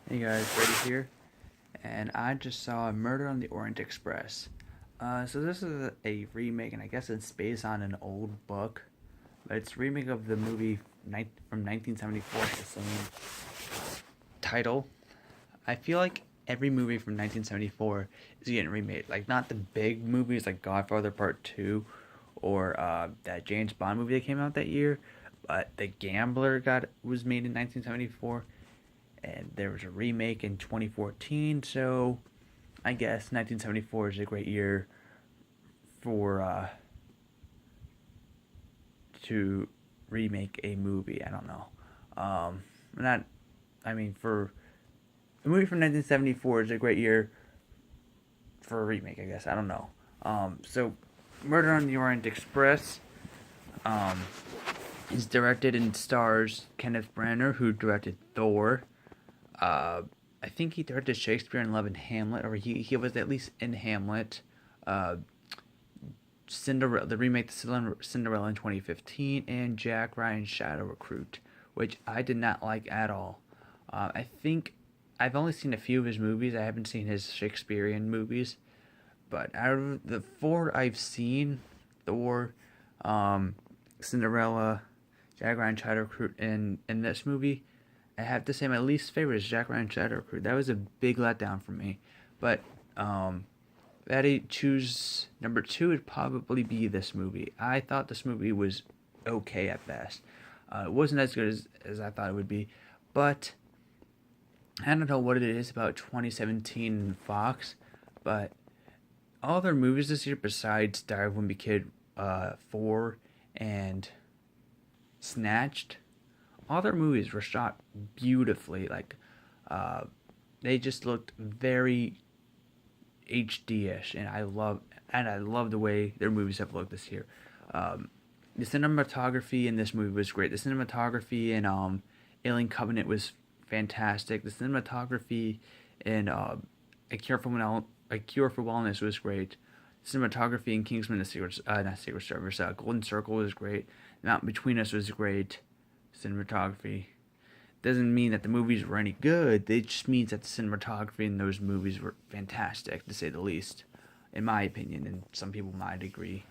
Hey guys, Brady here, and I just saw Murder on the Orient Express. So this is a remake, and I guess it's based on an old book, but it's a remake of the movie from 1974 with the same title. I feel like every movie from 1974 is getting remade. Like, not the big movies like Godfather Part 2 or that James Bond movie that came out that year, but The Gambler was made in 1974 and there was a remake in 2014. So I guess 1974 is a great year for to remake a movie. I don't know. Not. I mean, for a movie from 1974 is a great year for a remake. I guess I don't know. So Murder on the Orient Express um, is directed and stars Kenneth Branagh, who directed Thor. Uh, I think he directed Shakespeare in Love and Hamlet, or he was at least in Hamlet. Uh, Cinderella, the remake of Cinderella in 2015, and Jack Ryan's Shadow Recruit, which I did not like at all. I think I've only seen a few of his movies. I haven't seen his Shakespearean movies, but out of the four I've seen, Thor, Cinderella, Jack Ryan's Shadow Recruit, and in this movie, I have to say my least favorite is Jack Ryan's Shadow Recruit. That was a big letdown for me, but that I choose number two would probably be this movie. I thought this movie was okay at best. It wasn't as good as I thought it would be, but I don't know what it is about 2017 Fox, but all their movies this year besides Die of Wimpy Kid 4 and Snatched, all their movies were shot beautifully. Like, uh, they just looked very HD-ish, and I love the way their movies have looked this year. Um, the cinematography in this movie was great. The cinematography in Alien Covenant was fantastic. The cinematography in A Cure for Wellness was great. Cinematography in Kingsman: not Secret Service, Golden Circle was great. The Mountain Between Us was great. Cinematography doesn't mean that the movies were any good. It just means that the cinematography in those movies were fantastic, to say the least, in my opinion, and some people might agree.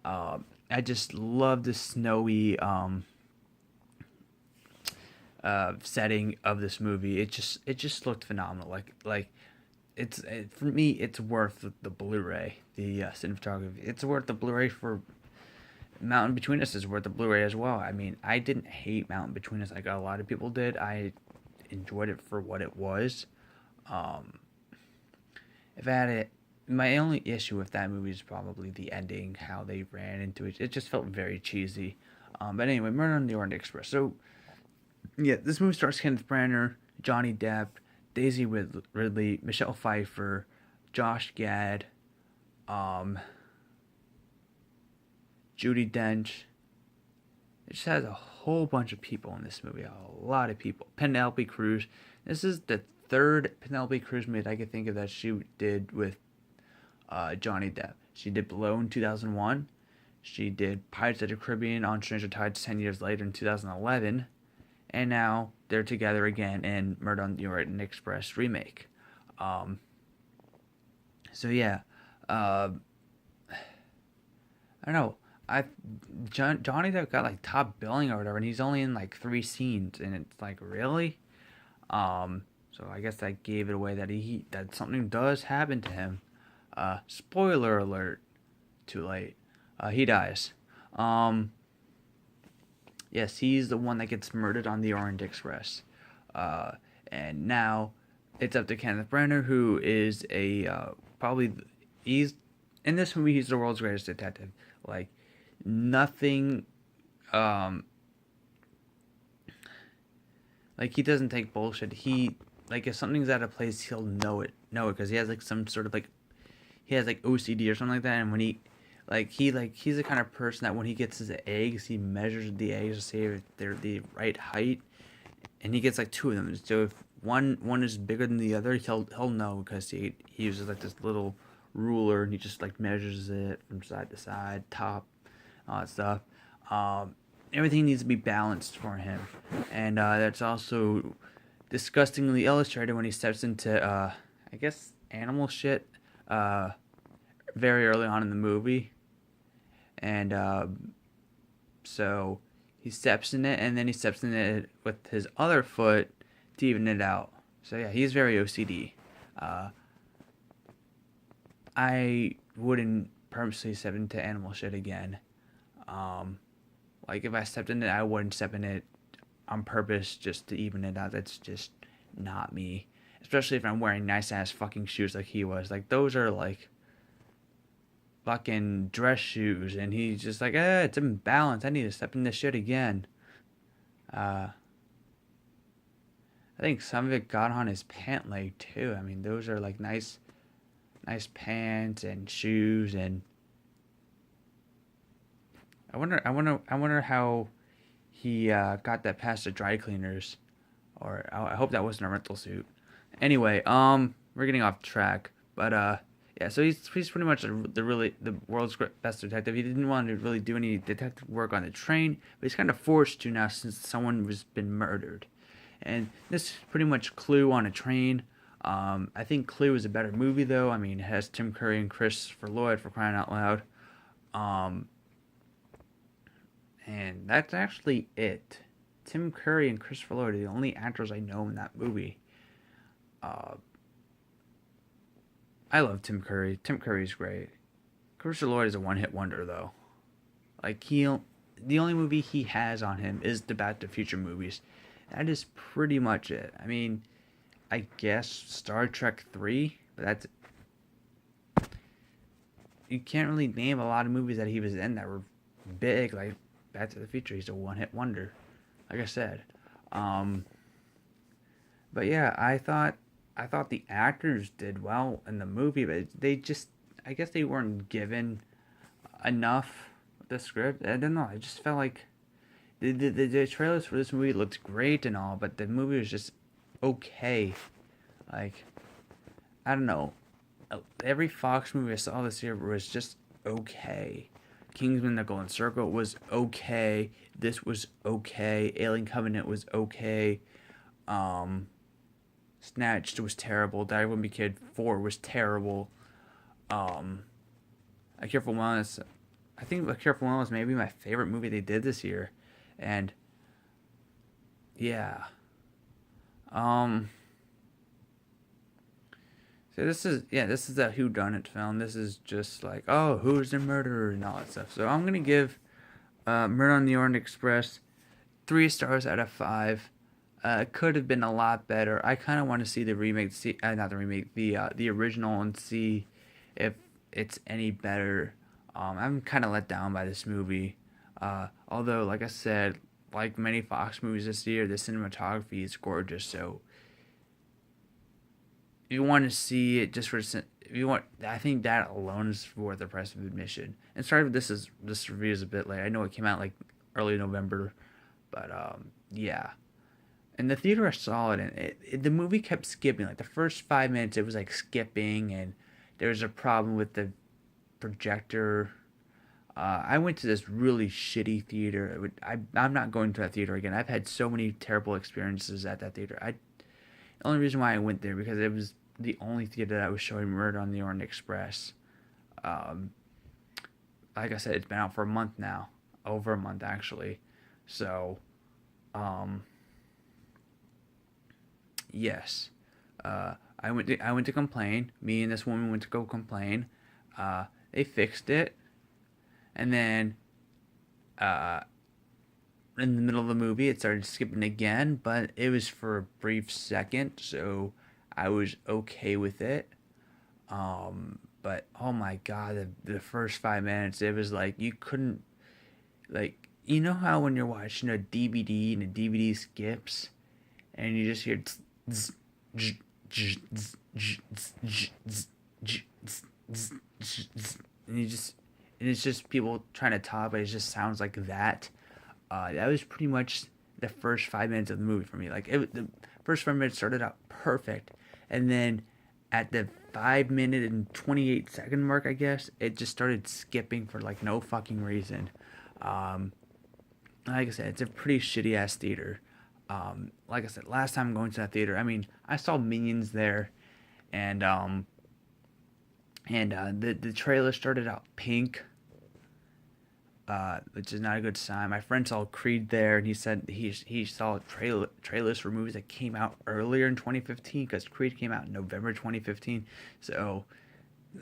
I just love the snowy setting of this movie. It just looked phenomenal. For me, it's worth the Blu-ray, the cinematography. It's worth the Blu-ray for Mountain Between Us is worth the Blu-ray as well. I mean, I didn't hate Mountain Between Us like a lot of people did. I enjoyed it for what it was. Um, if I had it, my only issue with that movie is probably the ending, how they ran into it. It just felt very cheesy. But anyway, Murder on the Orient Express. So yeah, this movie stars Kenneth Branagh, Johnny Depp, Daisy Ridley, Michelle Pfeiffer, Josh Gad, um, Judy Dench. It just has a whole bunch of people in this movie. A lot of people. Penelope Cruz. This is the third Penelope Cruz movie I could think of that she did with Johnny Depp. She did Below in 2001. She did Pirates of the Caribbean on Stranger Tides 10 years later in 2011. And now they're together again in Murder on the Orient Express remake. Um, so yeah, uh, I don't know. I Johnny Depp got like top billing or whatever, and he's only in like three scenes, and it's like really. So I guess that gave it away that that something does happen to him. Spoiler alert. Too late. He dies. Um, yes, he's the one that gets murdered on the Orient Express. Uh, and now it's up to Kenneth Branagh, who is a probably he's in this movie. He's the world's greatest detective. Like nothing um like he doesn't take bullshit. He like if something's out of place, he'll know it because he has like some sort of like he has like OCD or something like that. And when he's the kind of person that when he gets his eggs, he measures the eggs to see if they're the right height, and he gets like two of them. So if one is bigger than the other, he'll know because he uses like this little ruler and he just like measures it from side to side, top, all that stuff. Um, Everything needs to be balanced for him, and that's also disgustingly illustrated when he steps into I guess animal shit uh very early on in the movie, and so he steps in it, and then he steps in it with his other foot to even it out. So yeah, he's very OCD. Uh, I wouldn't purposely step into animal shit again. Um, like if I stepped in it, I wouldn't step in it on purpose just to even it out. That's just not me. Especially if I'm wearing nice ass fucking shoes like he was. Like those are like fucking dress shoes, and he's just like, it's imbalanced. I need to step in this shit again. Uh, I think some of it got on his pant leg too. I mean, those are like nice pants and shoes, and I wonder how he got that past the dry cleaners, or I hope that wasn't a rental suit. Anyway, we're getting off track, but yeah. So he's pretty much the world's best detective. He didn't want to really do any detective work on the train, but he's kind of forced to now since someone was been murdered, and this is pretty much Clue on a train. I think Clue is a better movie though. I mean, it has Tim Curry and Christopher Lloyd for crying out loud. Um, and that's actually it. Tim Curry and Christopher Lloyd are the only actors I know in that movie. Uh, I love Tim Curry. Tim Curry's great. Christopher Lloyd is a one-hit wonder though. Like the only movie he has on him is the Back to the Future movies. That is pretty much it. I mean, I guess Star Trek 3, but that's you can't really name a lot of movies that he was in that were big. Like Back to the Future, he's a one-hit wonder. Like I said, um, but yeah, I thought the actors did well in the movie, but they just I guess they weren't given enough with the script. I don't know. I just felt like the trailers for this movie looked great and all, but the movie was just okay. Like I don't know. Every Fox movie I saw this year was just okay. Kingsman: The Golden Circle was okay. This was okay. Alien Covenant was okay. Um, Snatched was terrible. Die Wouldn't Be Kid 4 was terrible. Um, A Cure for Wellness. I think A Cure for Wellness may be my favorite movie they did this year, and yeah. Um, so this is a whodunit film. This is just like, oh, who's the murderer and all that stuff. So I'm gonna give Murder on the Orient Express 3 stars out of 5. It could have been a lot better. I kind of want to see the remake, not the remake, the original, and see if it's any better. I'm kind of let down by this movie. Although, like I said, like many Fox movies this year, the cinematography is gorgeous. So if you want to see it just for if you want, I think that alone is worth the price of admission. And sorry if this review is a bit late. I know it came out like early November, but yeah. And the theater I saw it in, the movie kept skipping. Like the first 5 minutes, it was like skipping, and there was a problem with the projector. I went to this really shitty theater. I'm not going to that theater again. I've had so many terrible experiences at that theater. The only reason why I went there because it was the only theater that was showing Murder on the Orient Express. Um, like I said, it's been out for a month now, over a month actually. So, um, yes, I went to complain. Me and this woman went to go complain. They fixed it, and then uh, in the middle of the movie, it started skipping again, but it was for a brief second, so I was okay with it. But oh my god, the first 5 minutes, it was like you couldn't like you know how when you're watching a DVD and the DVD skips, and you just hear and you just and it's just people trying to talk, but it just sounds like that. That was pretty much the first 5 minutes of the movie for me. Like the first 5 minutes started out perfect, and then at the 5 minute and 28 second mark, I guess it just started skipping for like no fucking reason. Um, like I said, it's a pretty shitty ass theater. Like I said, last time going to that theater, I mean, I saw Minions there, and the trailer started out pink, which is not a good sign. My friend saw Creed there, and he said he saw trailers for movies that came out earlier in 2015 because Creed came out in November 2015. So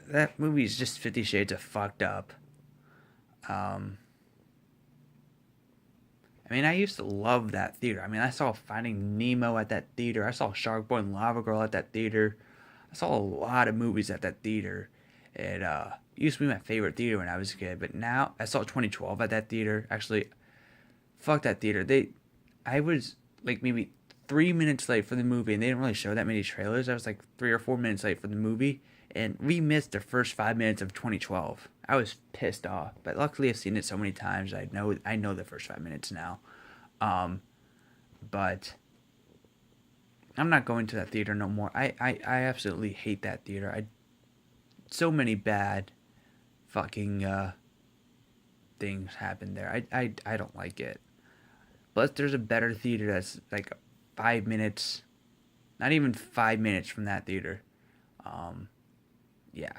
that movie is just 50 Shades of fucked up. Um, I mean, I used to love that theater. I mean, I saw Finding Nemo at that theater. I saw Shark Boy and Lava Girl at that theater. I saw a lot of movies at that theater. It used to be my favorite theater when I was a kid, but now I saw 2012 at that theater. Actually, fuck that theater. I was like maybe 3 minutes late for the movie, and they didn't really show that many trailers. I was like 3 or 4 minutes late for the movie, and we missed the first 5 minutes of 2012. I was pissed off, but luckily I've seen it so many times. I know the first 5 minutes now. Um, but I'm not going to that theater no more. I absolutely hate that theater. So many bad fucking things happen there. I don't like it. Plus, there's a better theater that's like 5 minutes, not even 5 minutes from that theater. Um, yeah.